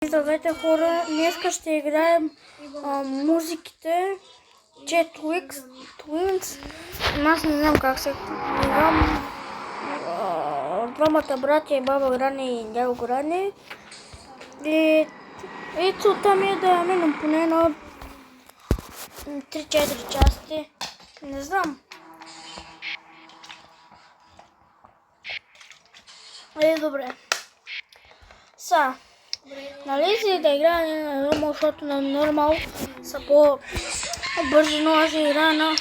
Здравейте хора, днеска ще играем музиките Jet Twins. Аз не знам как се играм. Двамата братя и баба Грани и дядо Грани. И целта ми е да минем поне на 3-4 части. Не знам. Добре. Нали си да играя на нормал, защото на нормал са по-бързи, но аз играя на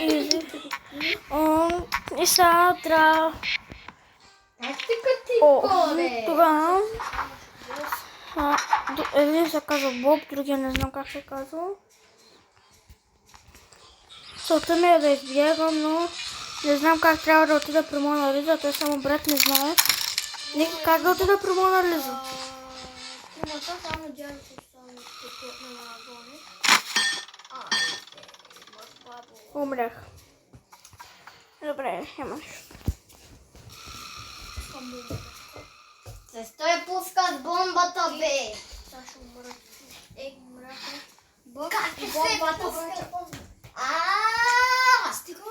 изи. И сега трябва... Тогава... Един се казва Боб, другия не знам как се казва. Целта ми е да избягам, но не знам как трябва да отида при Мона Лиза, той само брат не знае. Как да отида при Мона Лиза? Умрях. Добре, имаш. Защо я пускат бомбата, бе? Саша умрах. Как е бомбата? Стига,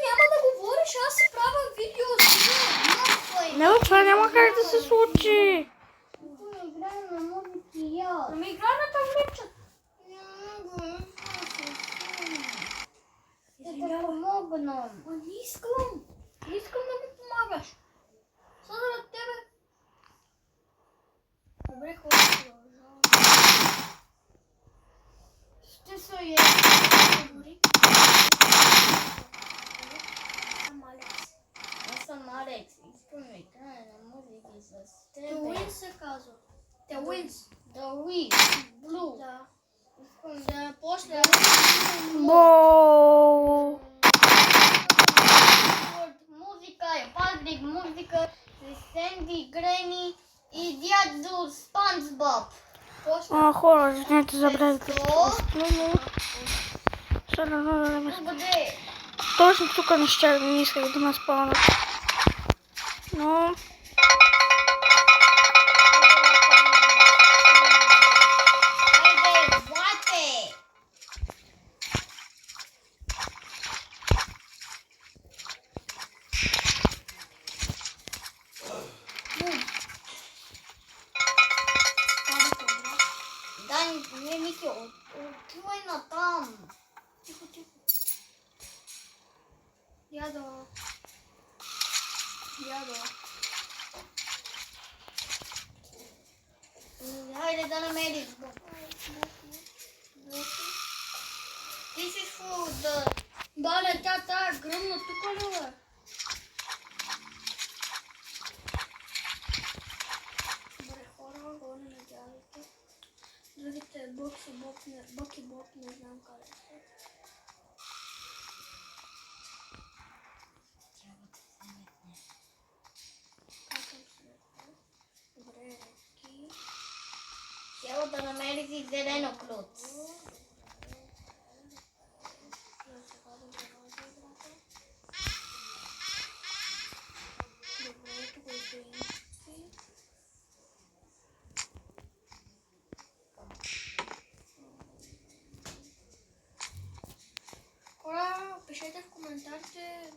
няма да говориш, аз си правя видео. Не, това няма как да се случи. Ами играй на таблетчета. Да те помогна. Не искам. Не искам да ми помагаш. Сега на тебе. Добре, хора. Ще се е. Аз съм Алекс. Искам да играя на музики с тебе. The Wins се казва. The Wins. The Wins. Blue. Да. Да, после. Боу. Музика е Патрик, музика с Сенди, Грени и дядо Спанч Боб. Хора, знаете, забравяйте. Къде? Точно тук не исках да ме спавнат. Но... Не, Мики, отивай на там. Тихо. Ядо. Хайде да намериш. Ти си фуда. Бале, тя е гръмна тук ли бе? Добре, хора, горе на дядите. Другите Бък и Боб не знам къде са. Добре, редки. Трябва да намериш и зелено клюц. Добре, тук е Джеймси. Хора, пишете в коментарите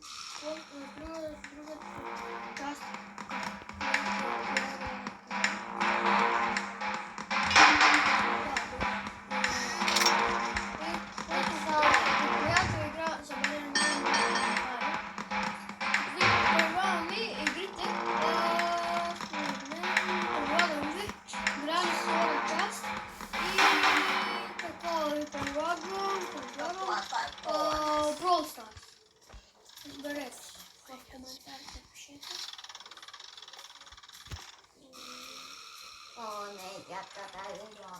другата част. Която игра за мен предлагам ви игрите. Предлагам ви Грани втора част и какво ви предлагам Brawl Stars. Изберете в коментарите, пишете. О, не, тя игра.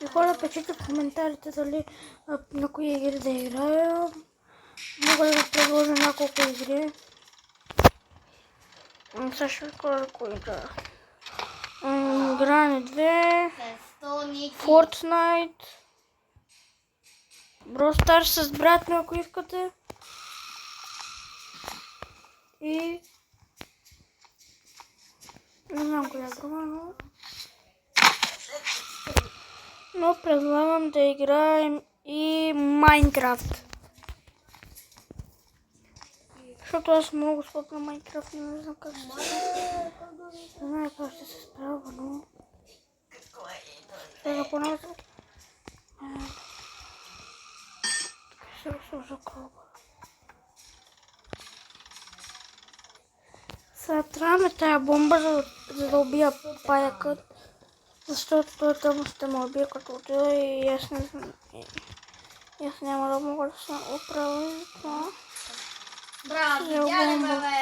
И хора, пишете в коментарите дали на кои игри да играя. Мога да ви предложа няколко игри. Сега ще кажа кой игра. Игране 2, Престолники. Fortnite, Brawl Stars с брат ми, ако искате. И... не знам коя друга, но предлагам да играем и Майнкрафт. Защото аз много слаб на Майнкрафт, не знам как ще се... не знам как ще се справя, но... сега поне... сега се закрова. Сега трябваме тая бомба, за да убия паякът. Защото той там ще ме убие като отида и аз не знам... и аз няма да мога да се оправя това. Браво, видяли ме, бе!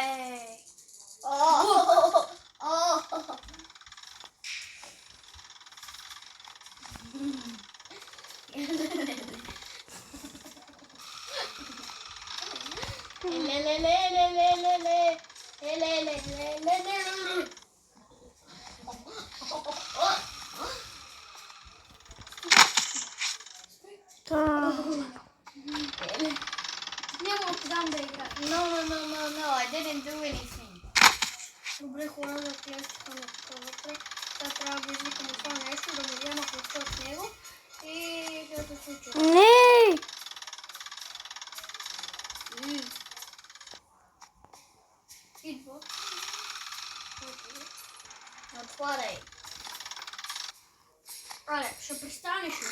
Няма да дам да игра. No, I didn't do anything. Добре, хора, да клещиха на вътре. Сега трябва да извикам от това нещо, да му взема ключа от него и да се случва. Не! Идва. Отваряй. Але, ще пристанеш ли?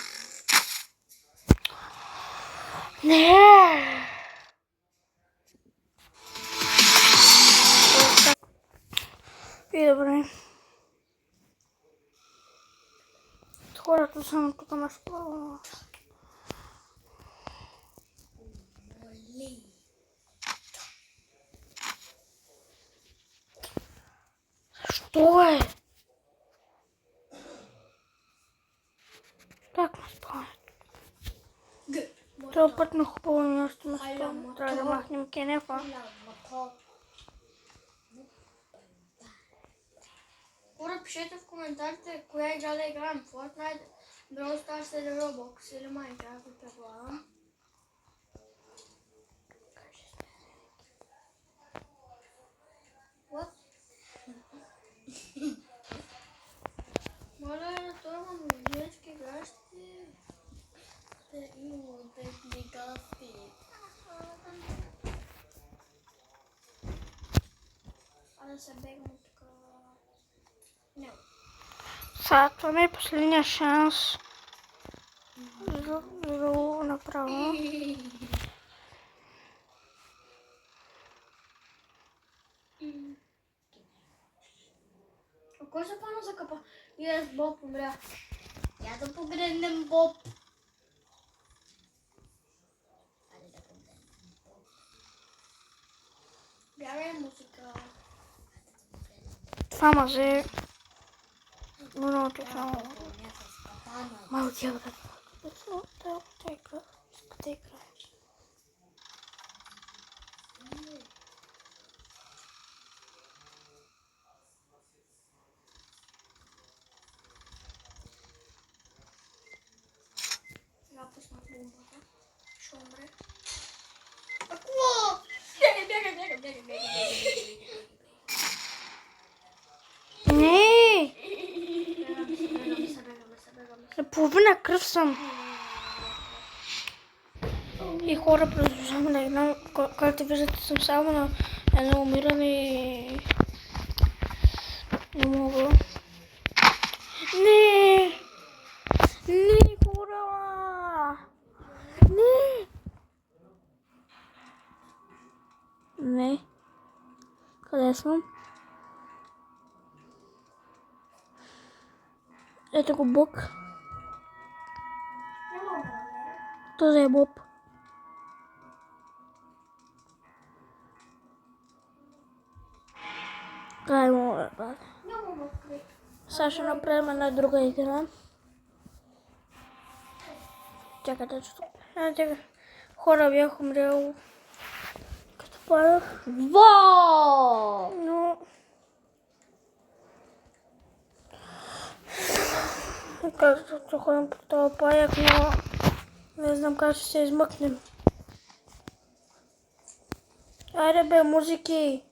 Не! И добре. Хората само тук ме спава. Що е? Как ме спава? Това път на хубаво място ме спава. Трябва да махнем кенефа. Хора, пишете в коментарите коя игра да играем. Fortnite, Brawl Stars или Roblox или Minecraft ви предлагам. What? Моля, това имам детски гащи. Те имам детски гащи. А да се бегам тук. Не. Сега това ми е последния шанс за да го направя. А кой се пана за капа? И аз Боб умря. Я да погледнем Боб. Айде да погледнем Боб. Бягай музика. Това мазе... много само... малко тя брат. Те играеш. Сега пуснах бомбата. Ще умре. Какво? Бягай. Не! Събегаме. Половина кръв съм. И хора, продължавам да играм. Както виждате, съм само на едно умиране и... не мога. Не! Не, хора! Не! Не. Къде съм? Ето го Боб. Този е Боб. Ай, моля, брат. Сега ще направим една друга игра. Чакайте, че хора бях умрял като падах. Вау! Но Кажется, ходим по този паяк, но не знам как ще се измъкнем. Айде бе, музики!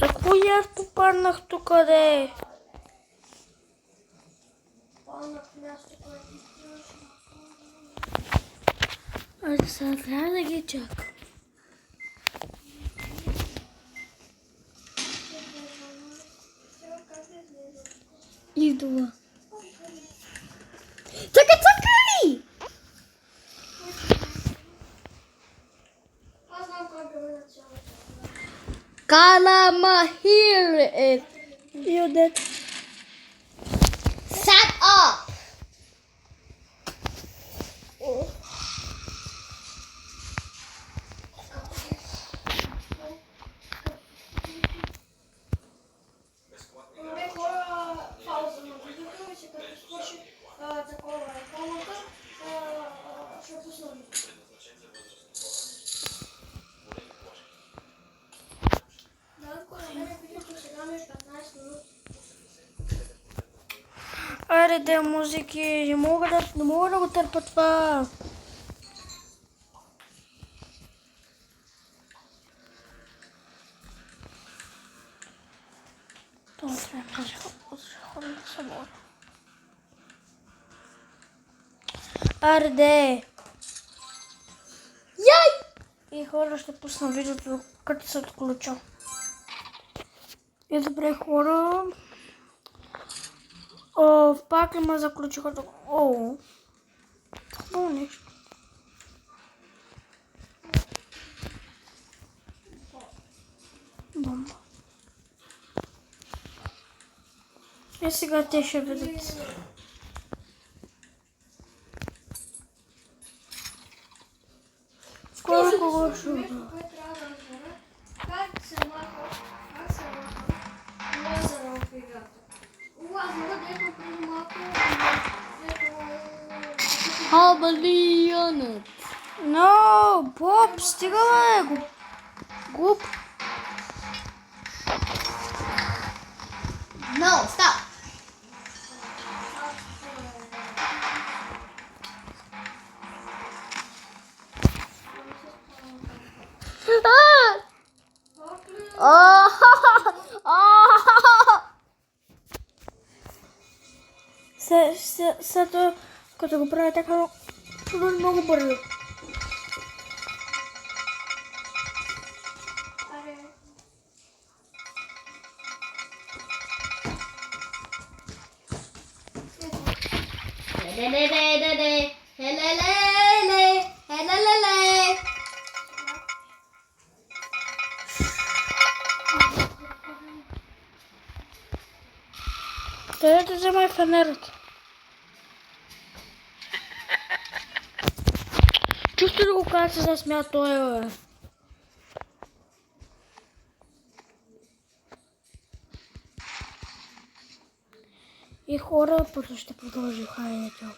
За какво и аз попаднах тук, де? Попаднах в място, което искаш. Айде сега трябва да ги чакам. Идва. Чакай! Аз знам как да бъда цялата. Kalamahir. You're dead. Shut up. Добре, хора, пауза на видеото и сега като свърши такова рекламата, ще пусна видеото. Да, хора, мене видеото сега ми е 15 минути. Айде де, музики! Не мога да го търпя това! Това трябва да ходим да се боря. Айде де! Яй! И хора, ще пусна видеото, като се отключа. И добре, хора. Пак ли ме заключиха тук? Хубаво нещо. Бомба. И сега те ще видят. Колко го шуба. Кой трябва да разбере как се маха лазера в играта. Лазера, дето преди малко, Халбалионът. Но, Боб, стига бе, глуп. No, stop. Сега като го правя така, много бързо. Къде да взема и фенерът? Чувствай да го кажа, се засмя той, бе. И хора, после ще продължи. Хайде, чао.